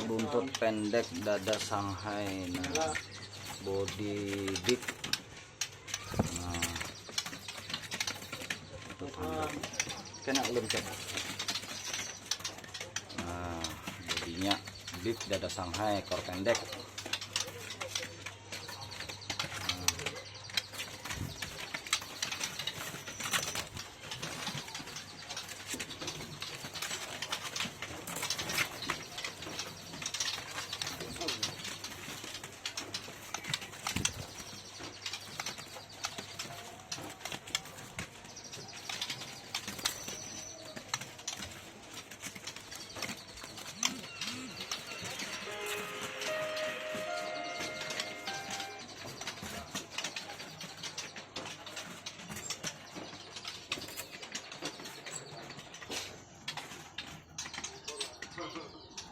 buntut pendek, dada Shanghai. Nah, body big. Nah, kena belum cek. Nah, bodinya big, dada Shanghai, ekor pendek.